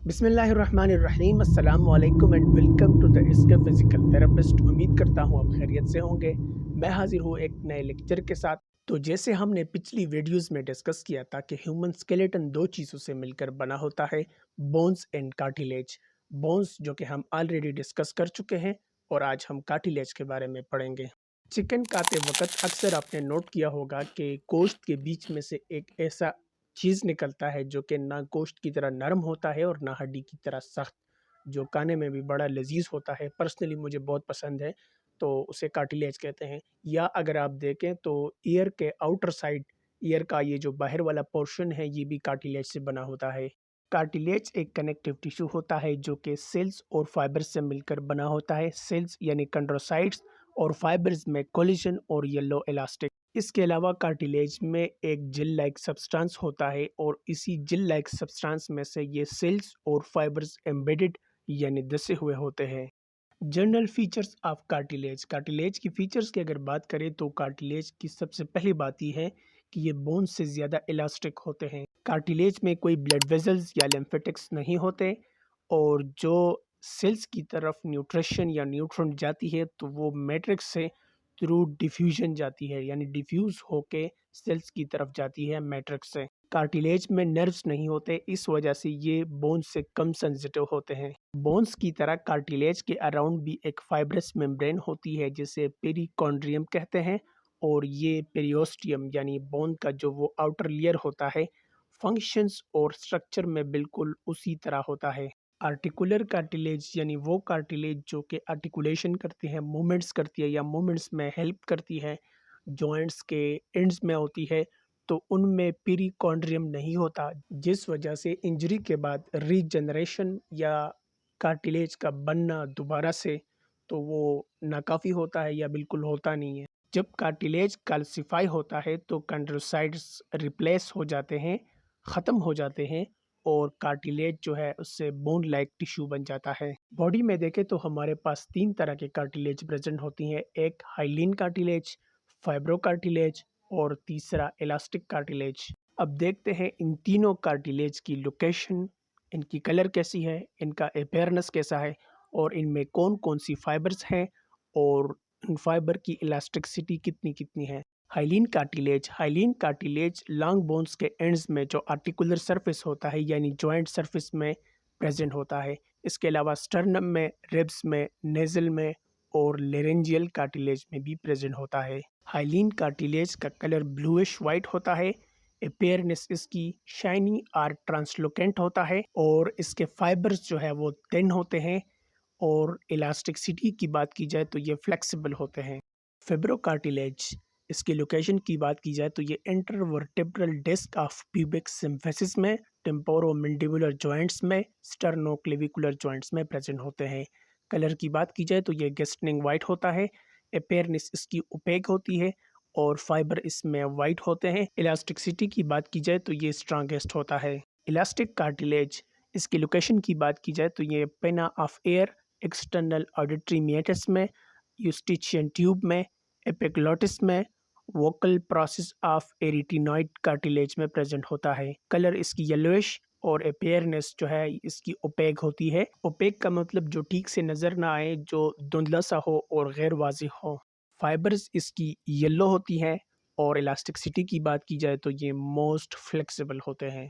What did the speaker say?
बिस्मिल्लाहिर्रहमानिर्रहीम अस्सलाम वालेकुम एंड वेलकम टू द इसके फिजिकल थेरेपिस्ट। उम्मीद करता हूँ आप खैरियत से होंगे। मैं हाजिर हूँ एक नए लेक्चर के साथ। तो जैसे हमने पिछली वीडियोस में डिस्कस किया था कि ह्यूमन स्केलेटन दो चीज़ों से मिलकर बना होता है, बोन्स एंड कार्टिलेज। बोन्स जो कि हम ऑलरेडी डिस्कस कर चुके हैं और आज हम कार्टिलेज के बारे में पढ़ेंगे। चिकन खाते वक्त अक्सर आपने नोट किया होगा कि गोश्त के बीच में से एक ऐसा चीज़ निकलता है जो कि ना गोश्त की तरह नरम होता है और ना हड्डी की तरह सख्त, जो खाने में भी बड़ा लजीज होता है। पर्सनली मुझे बहुत पसंद है, तो उसे कार्टिलेज कहते हैं। या अगर आप देखें तो ईयर के आउटर साइड, ईयर का ये जो बाहर वाला पोर्शन है, ये भी कार्टिलेज से बना होता है। कार्टिलेज एक कनेक्टिव टिश्यू होता है जो कि सेल्स और फाइबर्स से मिलकर बना होता है। सेल्स यानी कंड्रोसाइट्स और फाइबर्स में कोलिजन और येलो इलास्टिक। इसके अलावा कार्टिलेज में एक जेल लाइक सब्सटेंस होता है और इसी जेल लाइक सब्सटेंस में से ये सेल्स और फाइबर्स एम्बेडेड यानी दसे हुए होते हैं। General features of cartilage. Cartilage की फीचर्स की अगर बात करें तो कार्टिलेज की सबसे पहली बात यह है कि ये बोन से ज़्यादा इलास्टिक होते हैं। कार्टिलेज में कोई ब्लड वेजल्स या लिम्फेटिक्स नहीं होते और जो सेल्स की तरफ न्यूट्रिशन या न्यूट्रॉन जाती है तो वो मैट्रिक्स से थ्रू डिफ्यूजन जाती है, यानी डिफ्यूज होके सेल्स की तरफ जाती है मैट्रिक्स से। कार्टिलेज में नर्व्स नहीं होते, इस वजह से ये बोन्स से कम सेंसिटिव होते हैं। बोन्स की तरह कार्टिलेज के अराउंड भी एक फाइब्रस मेम्ब्रेन होती है जिसे पेरिकॉन्ड्रियम कहते हैं, और ये पेरियोस्टियम यानी बोन का जो वो आउटर लेयर होता है, फंक्शंस और स्ट्रक्चर में बिल्कुल उसी तरह होता है। आर्टिकुलर कार्टिलेज यानी वो कार्टिलेज जो कि आर्टिकुलेशन करती है, मूवमेंट्स करती है या मूवमेंट्स में हेल्प करती है, जॉइंट्स के एंड्स में होती है, तो उनमें पेरिकॉन्ड्रियम नहीं होता, जिस वजह से इंजरी के बाद रीजनरेशन या कार्टिलेज का बनना दोबारा से तो वो नाकाफ़ी होता है या बिल्कुल होता नहीं है। जब कार्टिलेज कैल्सिफाई होता है तो कंड्रोसाइट्स रिप्लेस हो जाते हैं, ख़त्म हो जाते हैं, और कार्टिलेज जो है उससे बोन लाइक टिश्यू बन जाता है। बॉडी में देखें तो हमारे पास तीन तरह के कार्टिलेज प्रेजेंट होती हैं, एक हाइलिन कार्टिलेज, फाइब्रो कार्टिलेज और तीसरा इलास्टिक कार्टिलेज। अब देखते हैं इन तीनों कार्टिलेज की लोकेशन, इनकी कलर कैसी है, इनका अपेयरेंस कैसा है और इनमें कौन कौन सी फाइबर्स हैं और इन फाइबर की इलास्टिसिटी कितनी कितनी है। हाइलीन कार्टिलेज लॉन्ग बोन्स के एंड्स में जो आर्टिकुलर सरफेस होता है यानी जॉइंट सरफेस में प्रेजेंट होता है। इसके अलावा स्टर्नम में, रिब्स में, नेजल में और लेरेंजियल कार्टिलेज में भी प्रेजेंट होता है। हाइलीन कार्टिलेज का कलर ब्लूइश वाइट होता है, अपेयरनेस इसकी शाइनी और ट्रांसलुकेंट होता है, और इसके फाइबर्स जो है वो थिन होते हैं, और इलास्टिसिटी की बात की जाए तो ये फ्लेक्सिबल होते हैं। फिब्रोकार्टिलेज, इसकी लोकेशन की बात की जाए तो ये intervertebral disc of pubic symphysis में, टेम्पोरोमैंडिबुलर जॉइंट्स में, स्टर्नोक्लेविकुलर जॉइंट्स में प्रेजेंट होते हैं। कलर की बात की जाए तो ये गेस्टनिंग वाइट होता है, अपेयरनेस इसकी ओपेक होती है और फाइबर इसमें वाइट होते हैं। इलास्टिसिटी की बात की जाए तो ये स्ट्रॉन्गेस्ट होता है। इलास्टिक कार्टिलेज, इसकी लोकेशन की बात की जाए तो ये पेना ऑफ एयर, एक्सटर्नल ऑडिटरी मीएटस में, यूस्टिचियन ट्यूब में, एपिग्लॉटिस में, वोकल प्रोसेस ऑफ एरिटिनॉइड कार्टिलेज में प्रेजेंट होता है। कलर इसकी येलोइश और अपेयरनेस जो है इसकी ओपेक होती है। ओपेक का मतलब जो ठीक से नज़र ना आए, जो धुंधला सा हो और गैर वाज़िह हो। फाइबर्स इसकी येलो होती हैं और इलास्टिसिटी की बात की जाए तो ये मोस्ट फ्लेक्सिबल होते हैं।